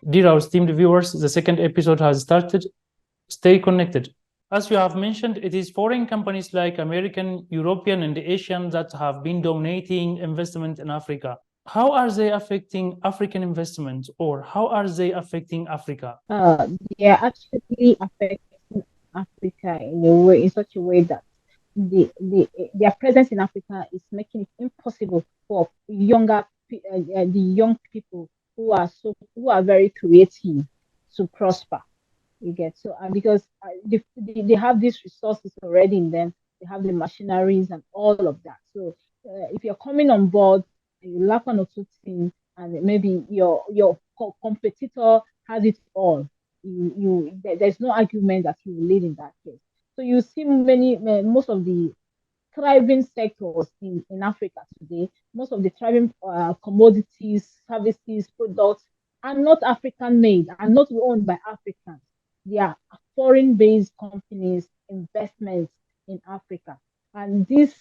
Dear our esteemed viewers, the second episode has started. Stay connected. As you have mentioned, it is foreign companies like American, European, and Asian that have been dominating investment in Africa. How are they affecting African investment, or how are they affecting Africa? They are actually affecting Africa in a way, in such a way that their presence in Africa is making it impossible for the young people who are very creative to prosper. You get so because they have these resources already in them. They have the machineries and all of that. So if you're coming on board and you lack one or two things, and maybe your competitor has it all, there's no argument that you will lead in that case. So you see most of the thriving sectors in Africa today, most of the thriving commodities, services, products are not African made, are not owned by Africans. They are foreign based companies, investments in Africa. And this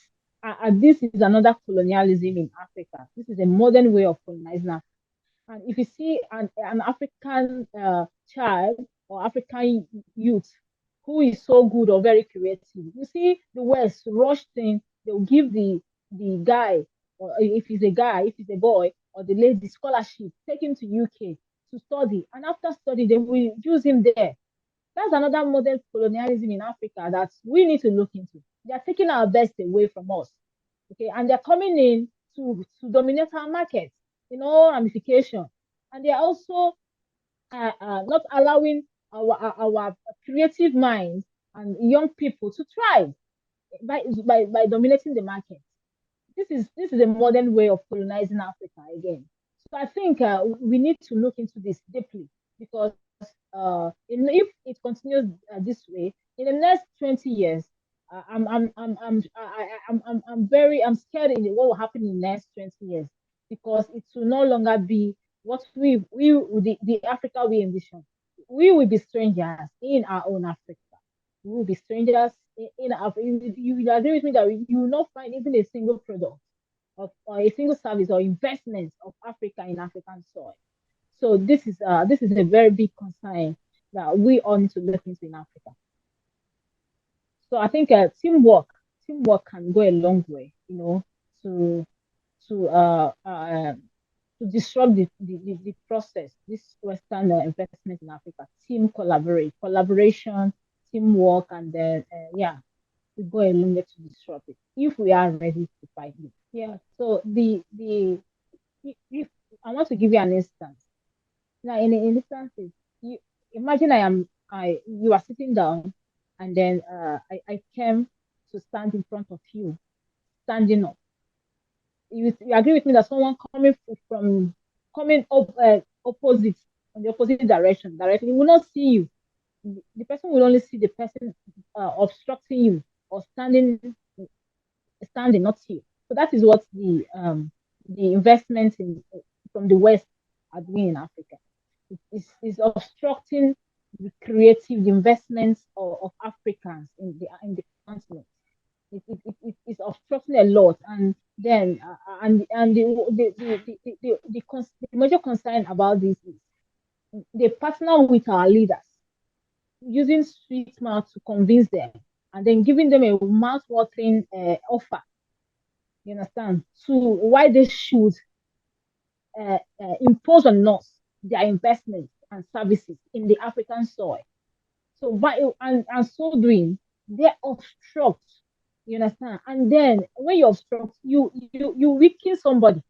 is another colonialism in Africa. This is a modern way of colonizing Africa. And if you see an African child or African youth who is so good or very creative, you see the West rush thing, they'll give the guy, or if he's a guy, if he's a boy, or the lady scholarship, take him to UK to study. And after study, they will use him there. That's another modern colonialism in Africa that we need to look into. They are taking our best away from us. Okay, and they're coming in to dominate our markets in all ramifications. And they're also not allowing our creative minds and young people to thrive by dominating the market. This is a modern way of colonizing Africa again. So I think we need to look into this deeply because if it continues this way in the next 20 years, I'm scared in what will happen in the next 20 years because it will no longer be what the Africa we envision. We will be strangers in our own Africa. We will be strangers in Africa. You will agree with me that you will not find even a single product or a single service or investment of Africa in African soil. So this is a very big concern that we all need to look into in Africa. So I think teamwork can go a long way, to to uh, uh to disrupt the process, this Western investment in Africa. Collaboration, teamwork, and then yeah, to go a long way to disrupt it if we are ready to fight it. Yeah. So if I want to give you an instance. Now, in instances, you imagine I you are sitting down, and then I came to stand in front of you, standing up. You agree with me that someone coming up opposite on the opposite direction directly will not see you. The person will only see the person obstructing you or standing, not you. So that is what the investments from the West are doing in Africa. It's obstructing the creative investments of Africans in the continent. It's obstructing a lot, and then and the major concern about this is they partner with our leaders using street smart to convince them, and then giving them a mouth-watering offer. You understand? To why they should impose on us their investments and services in the African soil. So by and so doing, they obstruct. You understand? And then when you obstruct, you weaken somebody.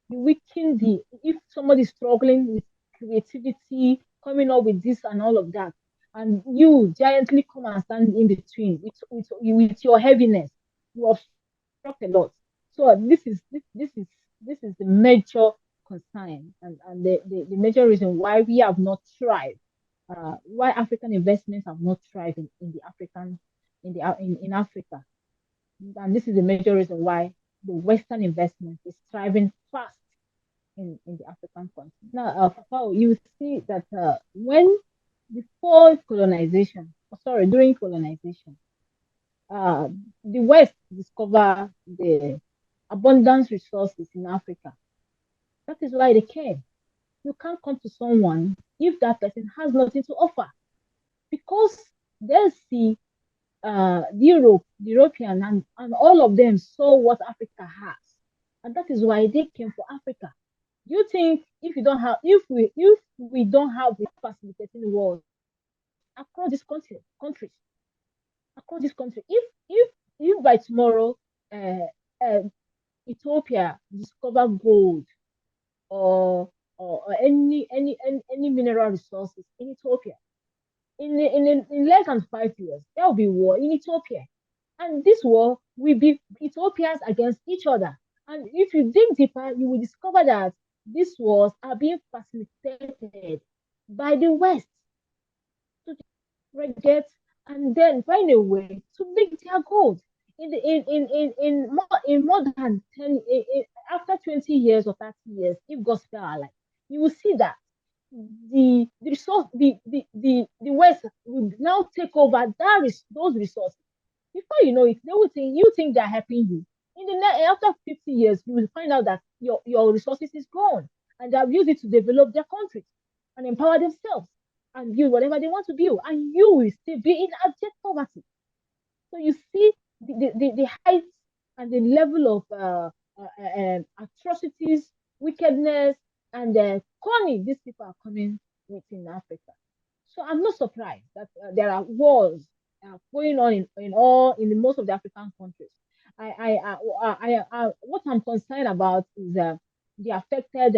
You weaken the if somebody is struggling with creativity, coming up with this and all of that, and you giantly come and stand in between with your heaviness, you obstruct a lot. So this is the major concern and the major reason why we have not thrived, why African investments have not thrived in the African in Africa, and this is the major reason why. the Western investment is thriving fast in the African continent. Now, you see that when before colonization, during colonization, uh, the West discovered the abundant resources in Africa. That is why they came. You can't come to someone if that person has nothing to offer because they see Europe, the European, and all of them saw what Africa has, and that is why they came for Africa. You think if you don't have, if we don't have the facilitating world across this countries, across this country, if by tomorrow, uh, uh, Ethiopia discover gold or any mineral resources in Ethiopia, in less than 5 years, there will be war in Ethiopia. And this war will be Ethiopians against each other. And if you dig deeper, you will discover that these wars are being facilitated by the West to get and then find a way to make their gold. In more than 10 after 20 years or 30 years, if God spare our life, you will see that the resource the West will now take over those resources. Before you know it, they will think you think they're helping you. After 50 years, you will find out that your resources is gone and they have used it to develop their countries and empower themselves and build whatever they want to build, and you will still be in abject poverty. So you see the height and the level of atrocities, wickedness, and cunning these people are coming with in Africa. So I'm not surprised that there are wars going on in most of the African countries. What I'm concerned about is the affected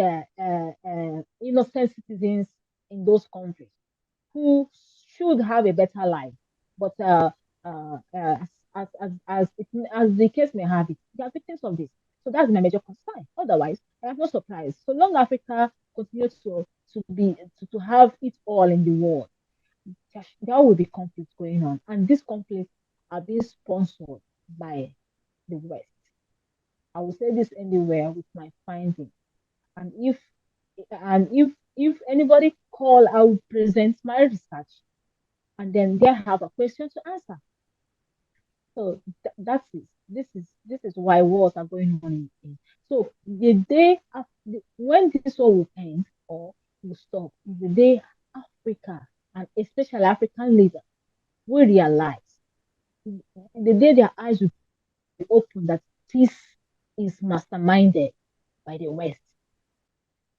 innocent citizens in those countries who should have a better life, but as the case may have it, they are victims of this. So that's my major concern. Otherwise, I am not surprised. So long Africa continues to have it all in the world, there will be conflicts going on, and these conflicts are being sponsored by the West. I will say this anywhere with my finding, and if anybody call, I will present my research, and then they have a question to answer. So that's it. This is why wars are going on so the day after, when this war will end or will stop is the day Africa, and especially African leaders, will realize, the day their eyes will be open, that this is masterminded by the West.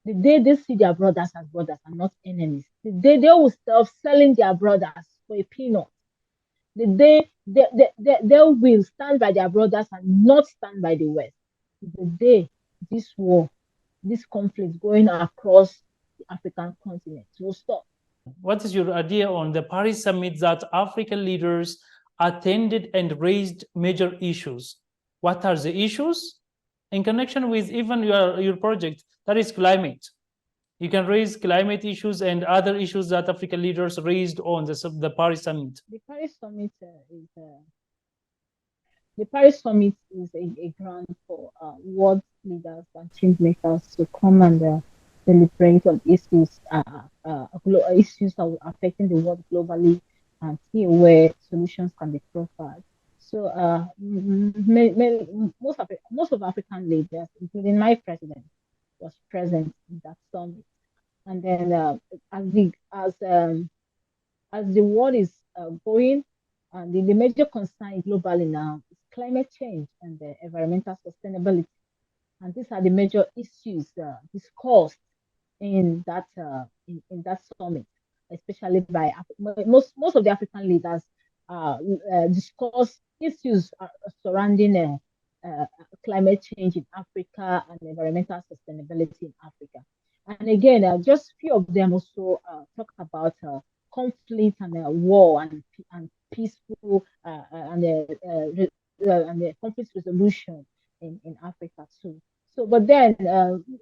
The day they see their brothers as brothers and not enemies, the day they will stop selling their brothers for a peanut, the day they will stand by their brothers and not stand by the West, the day this war, this conflict going across the African continent will stop. What is your idea on the Paris summit that African leaders attended and raised major issues? What are the issues in connection with even your project, that is climate? You can raise climate issues and other issues that African leaders raised on the Paris summit. The Paris summit is a ground for world leaders and change makers to come and deliberate on issues that are affecting the world globally and see where solutions can be profiled. So most of African leaders, including my president, was present in that summit. And then as the world is going, and the major concern globally now is climate change and environmental sustainability. And these are the major issues discussed in that summit, especially by most of the African leaders discuss issues surrounding climate change in Africa and environmental sustainability in Africa. And again, just few of them also talk about conflict and war and peaceful and the conflict resolution in Africa too. So, but then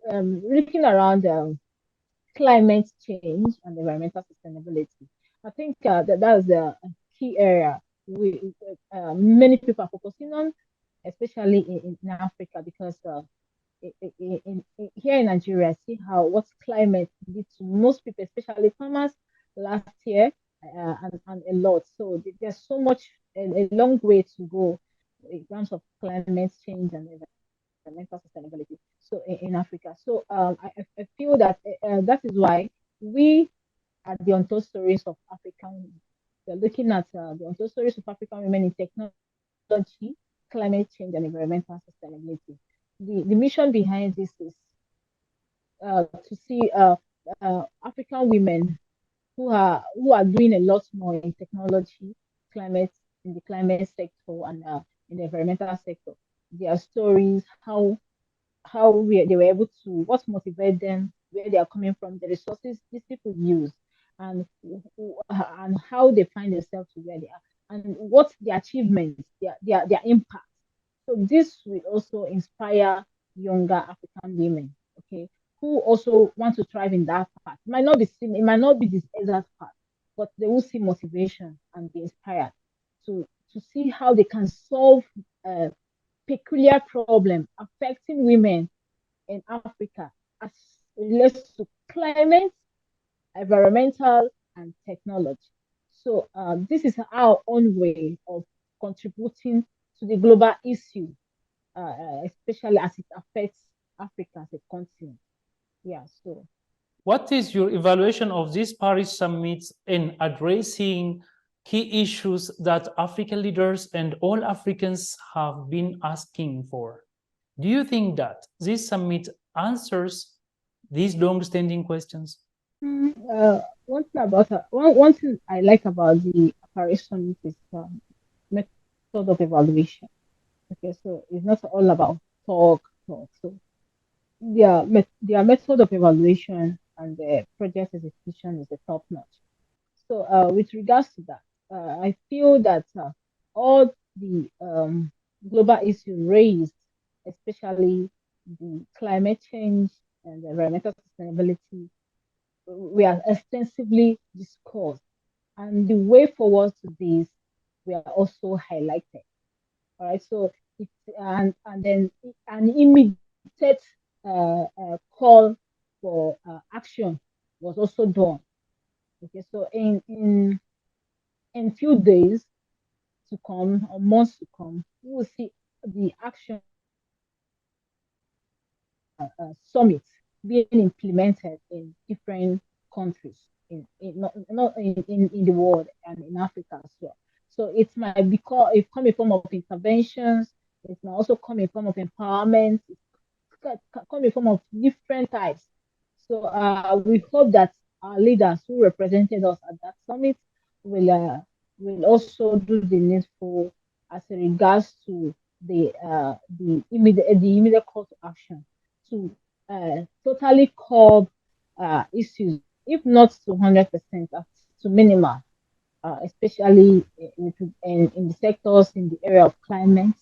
looking around climate change and environmental sustainability, I think that is a key area many people are focusing on. especially in Africa, because here in Nigeria, see how what climate did to most people, especially farmers, last year, and a lot. So there's so much, a long way to go in terms of climate change and environmental sustainability. So in Africa, so I feel that that is why we at the Untold Stories of African, we're looking at the Untold Stories of African Women in Technology, Climate Change, and Environmental Sustainability. The mission behind this is to see African women who are doing a lot more in technology, climate in the climate sector and in the environmental sector. Their stories, they were able to, what motivated them, where they are coming from, the resources these people use, and and how they find themselves to where they are, and what the achievements, their impact. So this will also inspire younger African women, okay, who also want to thrive in that path. It might not be this exact path, but they will see motivation and be inspired to see how they can solve a peculiar problem affecting women in Africa as relates to climate, environmental, and technology. So this is our own way of contributing to the global issue, especially as it affects Africa as a continent. Yeah. So What is your evaluation of this Paris summit in addressing key issues that African leaders and all Africans have been asking for? Do you think that this summit answers these long-standing questions? one thing I like about the Paris Summit is method of evaluation. Okay, so it's not all about talk. So their method of evaluation and the project execution is a top notch. So with regards to that, I feel that all the global issues raised, especially the climate change and the environmental sustainability, we are extensively discussed, and the way forward to this we are also highlighted. All right, so it's and then an immediate call for action was also done. Okay, so in few days to come or months to come, we will see the action summits being implemented in different countries not in the world and in Africa as well. So it might it come in form of interventions, it might also come in form of empowerment, it come in form of different types. So we hope that our leaders who represented us at that summit will also do the needful as regards to the immediate call to action to totally curb issues, if not to 100%, to minimal, especially in the sectors in the area of climate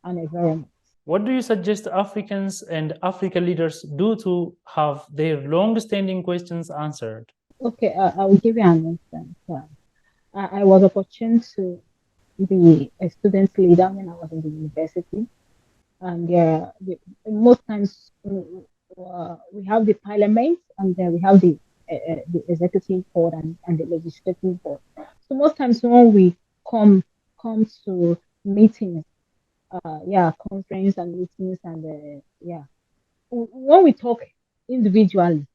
and environment. What do you suggest Africans and African leaders do to have their long-standing questions answered? Okay, I will give you an instance. I was opportune to be a student leader when I was in the university, and most times we have the parliament, and then we have the executive board and the legislative board. So most times when we come come to meetings, conference and meetings, and when we talk individually,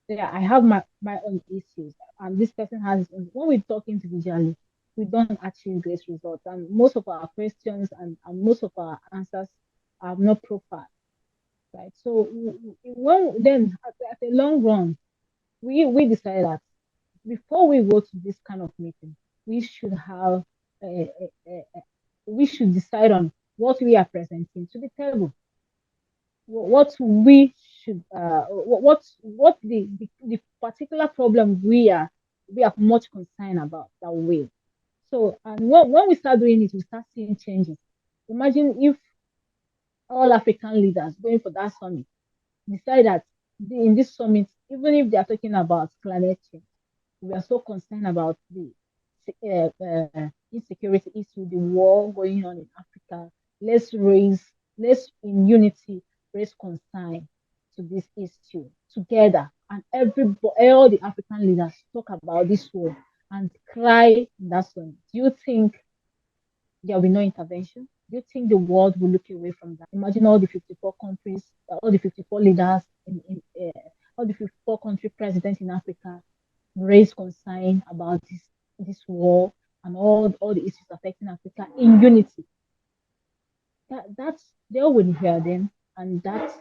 yeah, I have my own issues, and this person has his own. When we talk individually, we don't achieve great results, and most of our questions and most of our answers have no profile, right? So when then at the long run, we decided that before we go to this kind of meeting, we should have we should decide on what we are presenting to the table, what we should what the particular problem we are much concerned about that way. So and when we start doing it, we start seeing changes. Imagine if all African leaders going for that summit decide that in this summit, even if they are talking about climate change, we are so concerned about the insecurity issue, the war going on in Africa, let's in unity raise concern to this issue together, and all the African leaders talk about this war and cry in that song. Do you think there will be no intervention? Do you think the world will look away from that? Imagine all the 54 countries, all the 54 leaders, all the 54 country presidents in Africa raise concern about this war and all the issues affecting Africa in unity. That's they will hear them, and that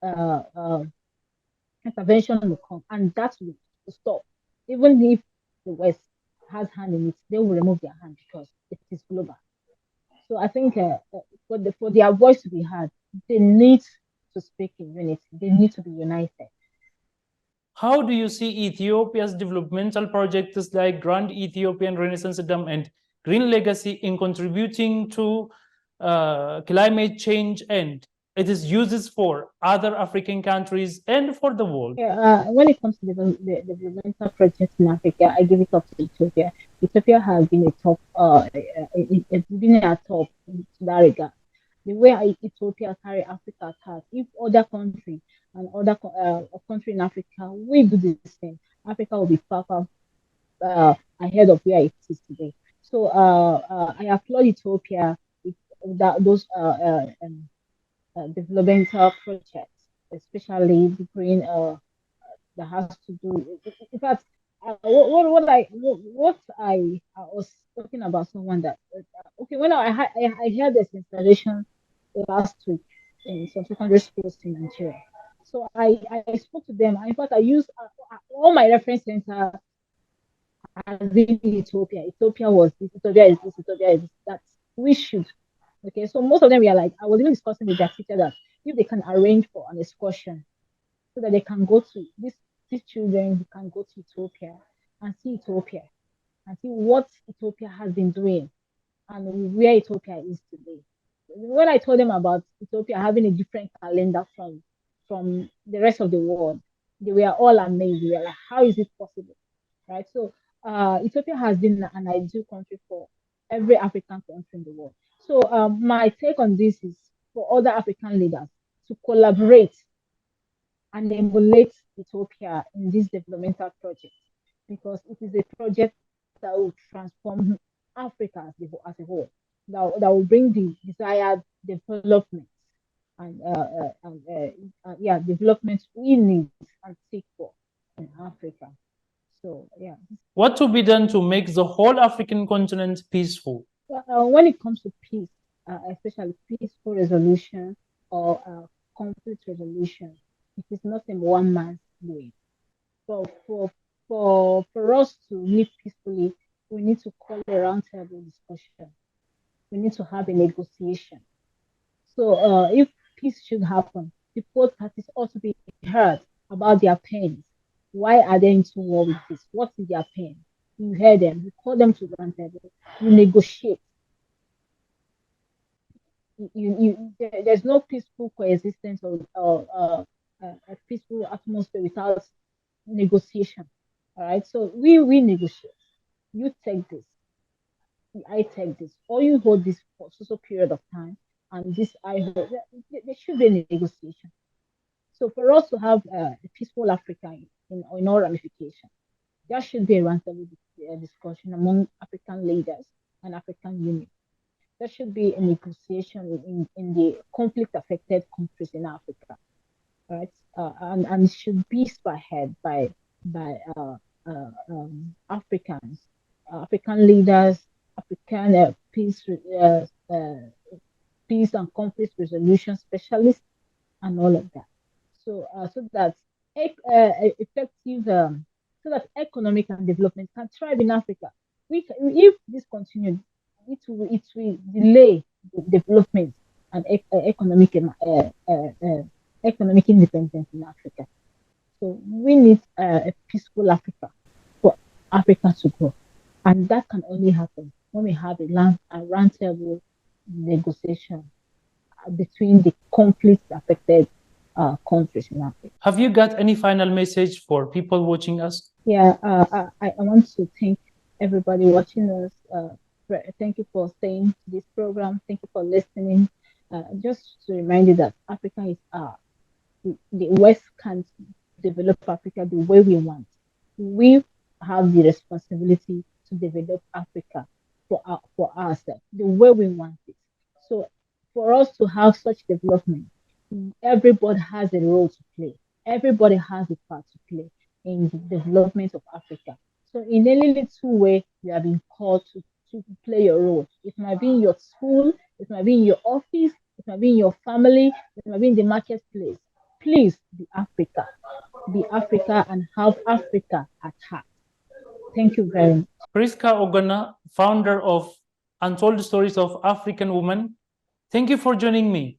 uh, uh, intervention will come, and that will stop. Even if the West has hand in it, they will remove their hand because it is global. So I think for their voice to be heard, they need to speak in unity. They need to be united. How do you see Ethiopia's developmental projects like Grand Ethiopian Renaissance Dam and Green Legacy in contributing to climate change and its uses for other African countries and for the world? When it comes to the developmental projects in Africa, I give it up to Ethiopia. Ethiopia has been a top, it's been a top in that regard. The way Ethiopia carry Africa has, if other country and other country in Africa, we do the same, Africa will be far ahead of where it is today. So I applaud Ethiopia with those developmental projects, especially the green that has to do. In fact, what I was talking about someone that okay, when I had this installation last week in some secondary schools in Nigeria. So I spoke to them. In fact, I used all my reference center as in Ethiopia. Ethiopia was this, Ethiopia is this, Ethiopia is this. That we should. Okay, so most of them were like, I was even discussing with their teacher that if they can arrange for an excursion so that they can go to these children who can go to Ethiopia and see Ethiopia and see what Ethiopia has been doing and where Ethiopia is today. When I told them about Ethiopia having a different calendar from the rest of the world, they were all amazed. They were like, how is it possible? Right? So Ethiopia has been an ideal country for every African country in the world. So my take on this is for other African leaders to collaborate and emulate Ethiopia in this developmental project because it is a project that will transform Africa as a whole, that will bring the desired development and development we need and seek for in Africa. So yeah. What to be done to make the whole African continent peaceful? When it comes to peace, especially peaceful resolution or conflict resolution, it is not in one man's way. So for us to live peacefully, we need to call a roundtable discussion. We need to have a negotiation. So if peace should happen, the both parties ought to be heard about their pains. Why are they into war with this? What is their pain? You hear them, you call them to the roundtable, you negotiate. There's no peaceful coexistence or a peaceful atmosphere without negotiation. All right, so we negotiate. You take this, I take this, or you hold this for so period of time, and this I hold. There should be a negotiation. So for us to have a peaceful Africa in all ramifications, there should be a roundtable discussion among African leaders and African Union. There should be a negotiation in the conflict affected countries in Africa, right? And it should be spearheaded by Africans, African leaders, African peace and conflict resolution specialists, and all of that. So so that effective, so that economic and development can thrive in Africa. If this continues, it will delay development and economic independence in Africa. So we need a peaceful Africa for Africa to grow, and that can only happen when we have a roundtable negotiation between the conflict affected countries in Africa. Have you got any final message for people watching us? Yeah, I want to thank everybody watching us Thank you for staying to this program. Thank you for listening. Just to remind you that Africa is the West can't develop Africa the way we want. We have the responsibility to develop Africa for ourselves the way we want it. So, for us to have such development, everybody has a role to play. Everybody has a part to play in the development of Africa. So, in any little way, you have been called to play your role. It might be in your school, it might be in your office, it might be in your family, it might be in the marketplace. Please be Africa and have Africa at heart. Thank you very much. Priska Ogana, founder of Untold Stories of African Women. Thank you for joining me.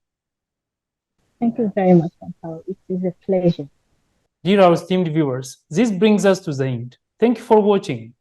Thank you very much, Chantal. It is a pleasure. Dear our esteemed viewers, this brings us to the end. Thank you for watching.